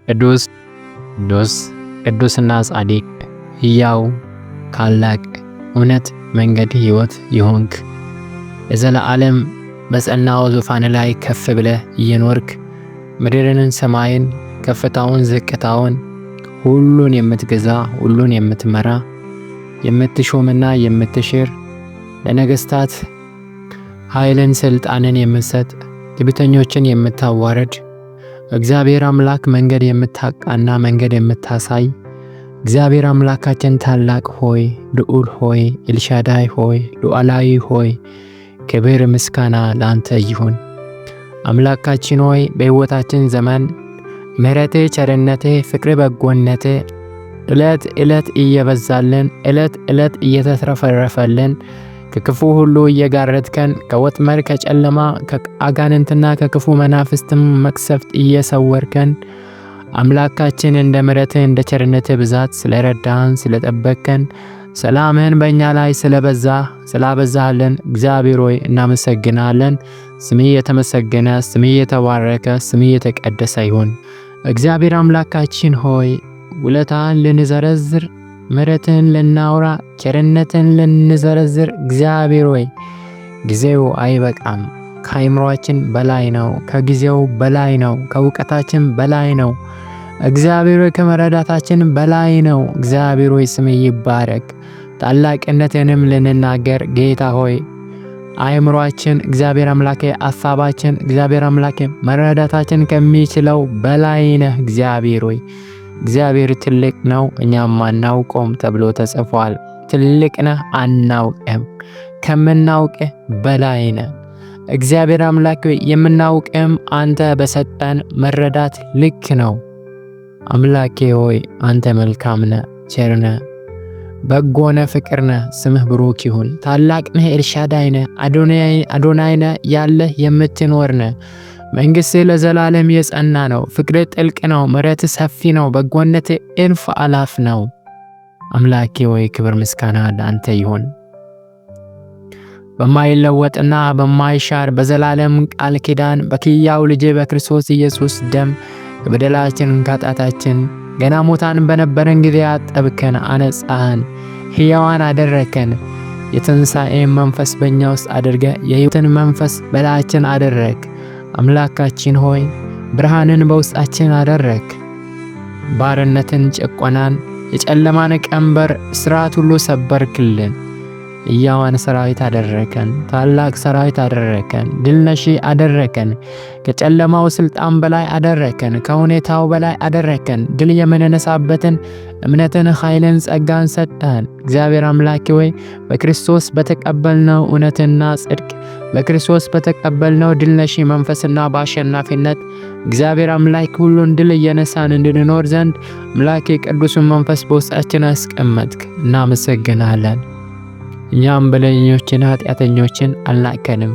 ቅዱስ ቅዱስ ቅዱስና ጻድቅ ሕያው ታላቅ እውነት መንገድ ሕይወት ይሆንክ ለዘላለም በጸናው ዙፋን ላይ ከፍ ብለህ እየኖርክ ምድርን ሰማይን ከፍታውን ዝቅታውን ሁሉን የምትገዛ ሁሉን የምትመራ የምትሾምና የምትሽር ለነገስታት ኃይልን ስልጣንን የምትሰጥ ትዕቢተኞችን የምታዋርድ እግዚአብሔር አምላክ መንገድ የምታቃና መንገድ የምታሳይ እግዚአብሔር አምላካችን ታላቅ ሆይ ልዑል ሆይ ኤልሻዳይ ሆይ ሉዓላዊ ሆይ ክብር ምስጋና ላንተ ይሁን። አምላካችን ሆይ በሕይወታችን ዘመን ምሕረትህ ቸርነትህ ፍቅር በጎነትህ ዕለት ዕለት እየበዛልን ዕለት ዕለት እየተትረፈረፈልን ከክፉ ሁሉ እየጋረድከን ከወጥመድ ከጨለማ ከአጋንንትና ከክፉ መናፍስትም መቅሰፍት እየሰወርከን አምላካችን እንደ ምሕረትህ እንደ ቸርነትህ ብዛት ስለረዳን ስለጠበቅከን ሰላምህን በእኛ ላይ ስላበዛህልን እግዚአብሔር ሆይ እናመሰግናለን። ስምህ የተመሰገነ ስምህ የተባረከ ስምህ የተቀደሰ ይሁን። እግዚአብሔር አምላካችን ሆይ ውለታህን ልንዘረዝር ምሕረትህን ልናወራ ቸርነትህን ልንዘረዝር እግዚአብሔር ሆይ ጊዜው አይበቃም። ከአእምሮአችን በላይ ነው፣ ከጊዜው በላይ ነው፣ ከእውቀታችን በላይ ነው። እግዚአብሔር ሆይ ከመረዳታችን በላይ ነው። እግዚአብሔር ሆይ ስምህ ይባረክ። ታላቅነትህንም ልንናገር ጌታ ሆይ አእምሮአችን እግዚአብሔር አምላኬ አሳባችን እግዚአብሔር አምላኬ መረዳታችን ከሚችለው በላይ ነህ። እግዚአብሔር ሆይ እግዚአብሔር ትልቅ ነው እኛም አናውቀውም ተብሎ ተጽፏል። ትልቅ ነህ አናውቅም፣ ከምናውቅህ በላይ ነህ። እግዚአብሔር አምላክ ሆይ የምናውቅም አንተ በሰጠን መረዳት ልክ ነው። አምላኬ ሆይ አንተ መልካም ነህ፣ ቸር ነህ፣ በጎ ነህ፣ ፍቅር ነህ። ስምህ ብሩክ ይሁን። ታላቅ ነህ፣ ኤልሻዳይ ነህ፣ አዶናይ ነህ፣ ያለህ የምትኖር ነህ። መንግሥትህ ለዘላለም የጸና ነው። ፍቅርህ ጥልቅ ነው፣ ምሕረትህ ሰፊ ነው፣ በጎነትህ እልፍ አላፍ ነው። አምላኬ ሆይ ክብር ምስጋና ለአንተ ይሁን። በማይለወጥና በማይሻር በዘላለም ቃል ኪዳን በሕያው ልጅ በክርስቶስ ኢየሱስ ደም ከበደላችን ከኃጢአታችን ገና ሙታን በነበረን ጊዜ አጠብከን፣ አነጻህን፣ ሕያዋን አደረከን። የትንሣኤን መንፈስ በእኛ ውስጥ አድርገህ የሕይወትን መንፈስ በላያችን አደረግ። አምላካችን ሆይ ብርሃንን በውስጣችን አደረግ። ባርነትን፣ ጭቆናን፣ የጨለማን ቀንበር እስራት ሁሉ ሰበርክልን። ሕያዋን ሰራዊት አደረከን፣ ታላቅ ሰራዊት አደረከን፣ ድል ነሺ አደረከን። ከጨለማው ስልጣን በላይ አደረከን፣ ከሁኔታው በላይ አደረከን። ድል የምንነሳበትን እምነትን፣ ኃይልን፣ ጸጋን ሰጠን። እግዚአብሔር አምላኬ ሆይ በክርስቶስ በተቀበልነው እውነትና ጽድቅ በክርስቶስ በተቀበልነው ድል ነሺ መንፈስና በአሸናፊነት እግዚአብሔር አምላክ ሁሉን ድል እየነሳን እንድንኖር ዘንድ አምላኬ ቅዱሱን መንፈስ በውስጣችን አስቀመጥክ። እናመሰግናለን። እኛም በደለኞችን ኃጢአተኞችን አልናቅከንም።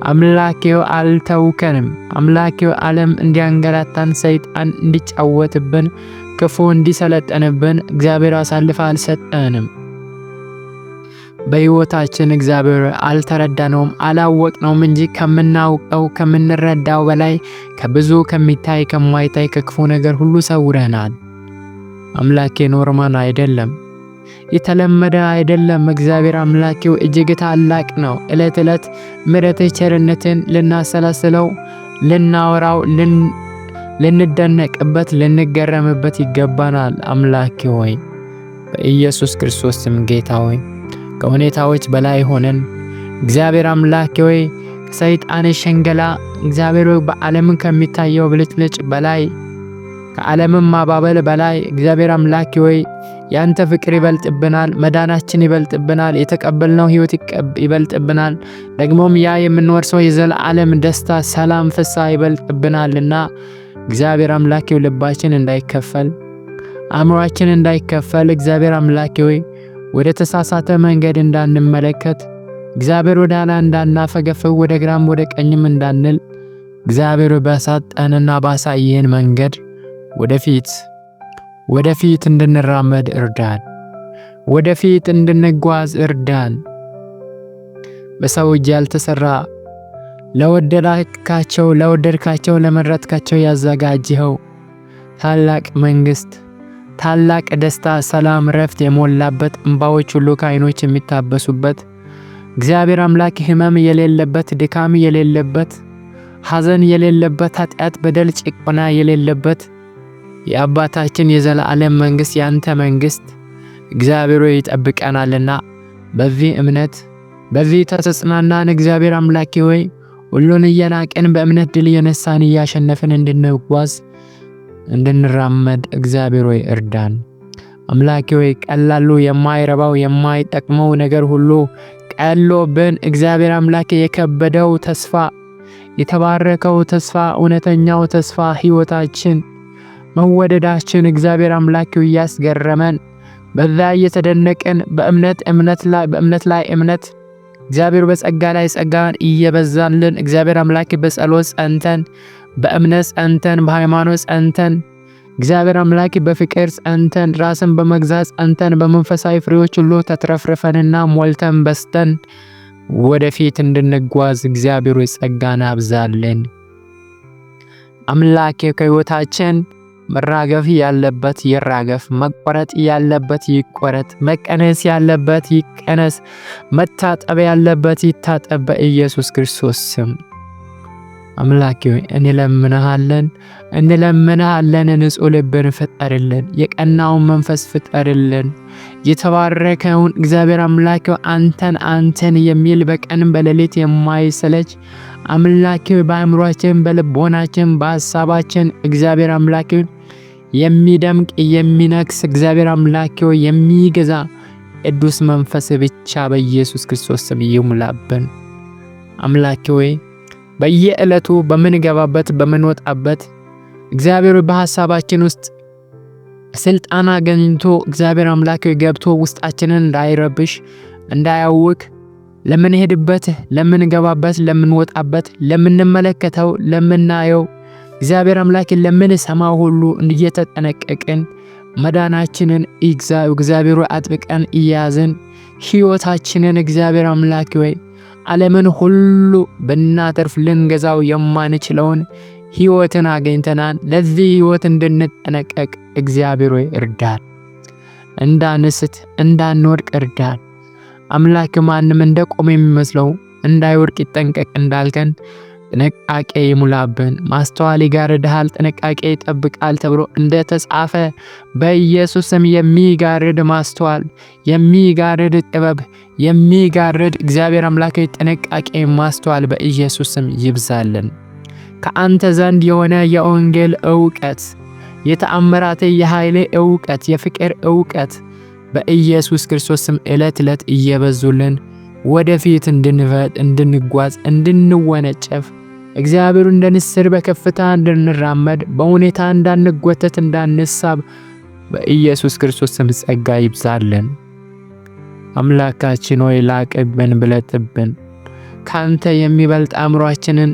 አምላኬው አልተውከንም። አምላኬው ዓለም እንዲያንገላታን ሰይጣን እንዲጫወትብን ክፉ እንዲሰለጠንብን እግዚአብሔር አሳልፈ አልሰጠንም። በሕይወታችን እግዚአብሔር አልተረዳነውም አላወቅነውም እንጂ ከምናውቀው ከምንረዳው በላይ ከብዙ ከሚታይ ከማይታይ ከክፉ ነገር ሁሉ ሰውረናል። አምላኬ ኖርማል አይደለም፣ የተለመደ አይደለም። እግዚአብሔር አምላኬው እጅግ ታላቅ ነው። ዕለት ዕለት ምሕረትህ ቸርነትን ልናሰላስለው ልናወራው ልንደነቅበት ልንገረምበት ይገባናል። አምላኬ ሆይ በኢየሱስ ክርስቶስ ስም ጌታ ሆይ ከሁኔታዎች በላይ ሆነን እግዚአብሔር አምላኬ ሆይ ከሰይጣን ሸንገላ እግዚአብሔር ሆይ በዓለም ከሚታየው ብልጭልጭ በላይ ከዓለምም ማባበል በላይ እግዚአብሔር አምላኬ ሆይ ያንተ ፍቅር ይበልጥብናል፣ መዳናችን ይበልጥብናል፣ የተቀበልነው ሕይወት ይበልጥብናል። ደግሞም ያ የምንወርሰው የዘላለም ደስታ፣ ሰላም፣ ፍስሐ ይበልጥብናልና እግዚአብሔር አምላኬው ልባችን እንዳይከፈል አእምሮአችን እንዳይከፈል እግዚአብሔር አምላኬ ሆይ ወደ ተሳሳተ መንገድ እንዳንመለከት እግዚአብሔር ወደ ኋላ እንዳናፈገፍግ ወደ ግራም ወደ ቀኝም እንዳንል እግዚአብሔር በሰጠንና ባሳየን መንገድ ወደፊት እንድንራመድ እርዳን። ወደፊት እንድንጓዝ እርዳን። በሰው እጅ ያልተሰራ ለወደድካቸው ለመረጥካቸው ያዘጋጀኸው ታላቅ መንግስት፣ ታላቅ ደስታ፣ ሰላም፣ ረፍት የሞላበት እንባዎች ሁሉ ከዓይኖች የሚታበሱበት እግዚአብሔር አምላክ ህመም የሌለበት፣ ድካም የሌለበት፣ ሐዘን የሌለበት፣ ኃጢአት፣ በደል፣ ጭቆና የሌለበት የአባታችን የዘላለም መንግስት ያንተ መንግስት እግዚአብሔር ሆይ ይጠብቀናልና በዚህ እምነት በዚህ ተጽናናን። እግዚአብሔር አምላክ ሆይ ሁሉን እየናቅን በእምነት ድል የነሳን እያሸነፍን እንድንጓዝ እንድንራመድ እግዚአብሔር ሆይ እርዳን። አምላክ ሆይ ቀላሉ የማይረባው የማይጠቅመው ነገር ሁሉ ቀሎብን እግዚአብሔር አምላክ የከበደው ተስፋ የተባረከው ተስፋ እውነተኛው ተስፋ ህይወታችን መወደዳችን እግዚአብሔር አምላክ ያስገረመን በዛ እየተደነቀን በእምነት ላይ እምነት እግዚአብሔር በጸጋ ላይ ጸጋን እየበዛልን እግዚአብሔር አምላክ በጸሎት ጸንተን በእምነት ጸንተን በሃይማኖት ጸንተን እግዚአብሔር አምላክ በፍቅር ጸንተን ራስን በመግዛት ጸንተን በመንፈሳዊ ፍሬዎች ሁሉ ተትረፍርፈንና ሞልተን በስተን ወደፊት እንድንጓዝ እግዚአብሔር ጸጋን አብዛልን። አምላኬ ከህይወታችን መራገፍ ያለበት ይራገፍ፣ መቆረጥ ያለበት ይቆረጥ፣ መቀነስ ያለበት ይቀነስ፣ መታጠብ ያለበት ይታጠብ በኢየሱስ ክርስቶስ ስም። አምላኬ ሆይ እንለምንሃለን ንጹህ ልብን ፍጠርልን፣ የቀናውን መንፈስ ፍጠርልን፣ የተባረከውን እግዚአብሔር አምላክ አንተን የሚል በቀን በሌሊት የማይሰለች አምላክ በአእምሮአችን በልቦናችን በሐሳባችን እግዚአብሔር አምላክ የሚደምቅ የሚነክስ እግዚአብሔር አምላክ የሚገዛ ቅዱስ መንፈስ ብቻ በኢየሱስ ክርስቶስ ስም ይሙላብን። አምላክ ሆይ በየዕለቱ በምንገባበት በምንወጣበት እግዚአብሔር በሐሳባችን ውስጥ ስልጣን አገኝቶ እግዚአብሔር አምላክ ገብቶ ውስጣችንን እንዳይረብሽ እንዳያውክ ለምንሄድበት ለምንገባበት ለምንወጣበት ለምንመለከተው ለምናየው እግዚአብሔር አምላክ ለምንሰማው ሁሉ እየተጠነቀቅን መዳናችንን እግዚአብሔር አጥብቀን እያዝን ሕይወታችንን እግዚአብሔር አምላክ ሆይ ዓለምን ሁሉ ብናተርፍ ልንገዛው የማንችለውን ሕይወትን አገኝተናል። ለዚህ ሕይወት እንድንጠነቀቅ እግዚአብሔር ሆይ እርዳን። እንዳንስት እንዳንወድቅ እርዳን። አምላክ ማንም እንደቆመ የሚመስለው እንዳይወድቅ ይጠንቀቅ እንዳልከን ጥንቃቄ ይሙላብን። ማስተዋል ይጋርድሃል፣ ጥንቃቄ ይጠብቃል ተብሎ እንደተጻፈ በኢየሱስም የሚጋርድ ማስተዋል፣ የሚጋርድ ጥበብ፣ የሚጋርድ እግዚአብሔር አምላክ ጥንቃቄ ማስተዋል በኢየሱስም ይብዛልን። ከአንተ ዘንድ የሆነ የወንጌል ዕውቀት፣ የተአምራት የኃይል ዕውቀት፣ የፍቅር ዕውቀት በኢየሱስ ክርስቶስም ዕለት ዕለት እየበዙልን ወደፊት እንድንጓዝ እንድንወነጨፍ እግዚአብሔር እንደ ንስር በከፍታ እንድንራመድ በሁኔታ እንዳንጎተት እንዳንሳብ በኢየሱስ ክርስቶስም ጸጋ ይብዛልን። አምላካችን ሆይ ላቅብን ብለጥብን። ካንተ የሚበልጥ አእምሮአችንን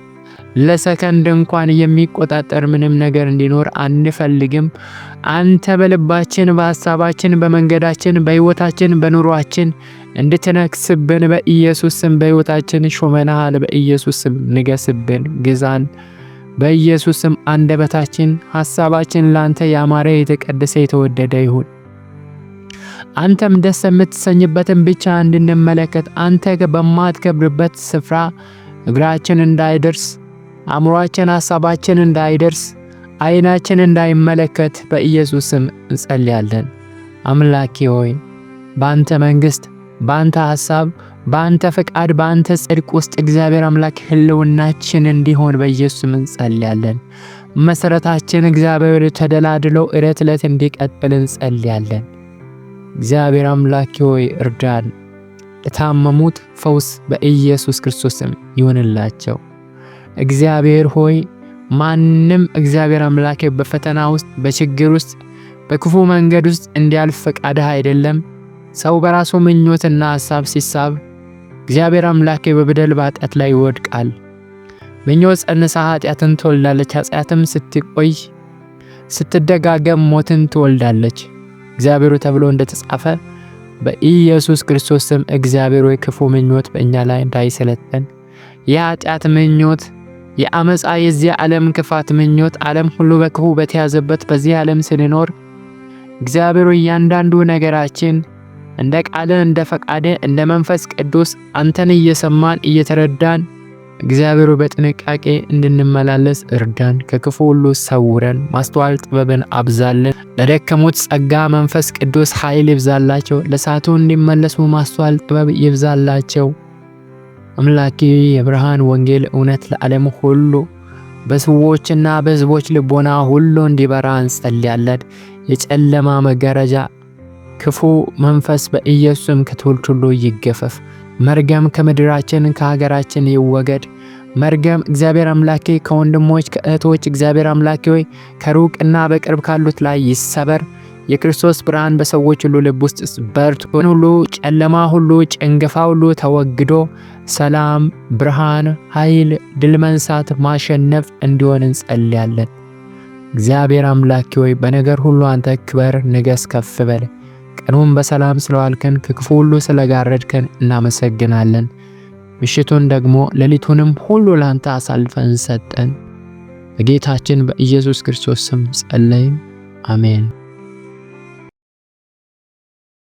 ለሰከንድ እንኳን የሚቆጣጠር ምንም ነገር እንዲኖር አንፈልግም። አንተ በልባችን በሐሳባችን በመንገዳችን በሕይወታችን በኑሯችን እንድትነግስብን በኢየሱስ ስም በሕይወታችን ሾመናል። በኢየሱስ ስም ንገስብን፣ ግዛን። በኢየሱስ ስም አንደበታችን ሐሳባችን ላንተ ያማረ የተቀደሰ የተወደደ ይሁን። አንተም ደስ የምትሰኝበትን ብቻ እንድንመለከት አንተ በማትከብርበት ስፍራ እግራችን እንዳይደርስ አእምሮአችን ሐሳባችን እንዳይደርስ ዓይናችን እንዳይመለከት በኢየሱስ ስም እንጸልያለን። አምላኬ ሆይ በአንተ መንግስት በአንተ ሐሳብ በአንተ ፈቃድ በአንተ ጽድቅ ውስጥ እግዚአብሔር አምላክ ህልውናችን እንዲሆን በኢየሱስ ስም እንጸልያለን። መሰረታችን እግዚአብሔር ተደላድሎ ዕለት ዕለት እንዲቀጥል እንጸልያለን። እግዚአብሔር አምላክ ሆይ እርዳን። ለታመሙት ፈውስ በኢየሱስ ክርስቶስ ስም ይሁንላቸው። እግዚአብሔር ሆይ ማንም እግዚአብሔር አምላክ በፈተና ውስጥ በችግር ውስጥ በክፉ መንገድ ውስጥ እንዲያልፍ ፈቃድህ አይደለም። ሰው በራሱ ምኞትና ሐሳብ ሲሳብ እግዚአብሔር አምላክ በበደል በኃጢአት ላይ ይወድቃል። ምኞት ጸንሳ ኃጢአትን ትወልዳለች። ኃጢአትም ስትቆይ ስትደጋገም ሞትን ትወልዳለች። እግዚአብሔር ተብሎ እንደተጻፈ በኢየሱስ ክርስቶስ ስም እግዚአብሔር ሆይ ክፉ ምኞት በእኛ ላይ እንዳይሰለጠን የኃጢአት ምኞት የአመፃ የዚህ ዓለም ክፋት ምኞት ዓለም ሁሉ በክፉ በተያዘበት በዚህ ዓለም ስንኖር እግዚአብሔር እያንዳንዱ ነገራችን እንደ ቃል እንደ ፈቃድ እንደ መንፈስ ቅዱስ አንተን እየሰማን እየተረዳን እግዚአብሔር በጥንቃቄ እንድንመላለስ እርዳን። ከክፉ ሁሉ ሰውረን፣ ማስተዋል ጥበብን አብዛልን። ለደከሙት ጸጋ መንፈስ ቅዱስ ኃይል ይብዛላቸው። ለሳቱ እንዲመለሱ ማስተዋል ጥበብ ይብዛላቸው። አምላኬ የብርሃን ወንጌል እውነት ለዓለም ሁሉ በሰዎችና በሕዝቦች ልቦና ሁሉ እንዲበራ እንጸልያለን። የጨለማ መጋረጃ ክፉ መንፈስ በኢየሱስም ከትውልድ ሁሉ ይገፈፍ። መርገም ከምድራችን ከሀገራችን ይወገድ። መርገም እግዚአብሔር አምላኬ ከወንድሞች ከእህቶች እግዚአብሔር አምላኬ ሆይ ከሩቅና በቅርብ ካሉት ላይ ይሰበር። የክርስቶስ ብርሃን በሰዎች ሁሉ ልብ ውስጥ በርቶ ሁሉ ጨለማ ሁሉ ጭንገፋ ሁሉ ተወግዶ ሰላም፣ ብርሃን፣ ኃይል፣ ድል መንሳት፣ ማሸነፍ እንዲሆን እንጸልያለን። እግዚአብሔር አምላኬ ሆይ በነገር ሁሉ አንተ ክበር፣ ንገስ፣ ከፍ በል። ቀኑን በሰላም ስለዋልከን ከክፉ ሁሉ ስለጋረድከን እናመሰግናለን። ምሽቱን ደግሞ ሌሊቱንም ሁሉ ላንተ አሳልፈን ሰጠን። በጌታችን በኢየሱስ ክርስቶስ ስም ጸለይን። አሜን።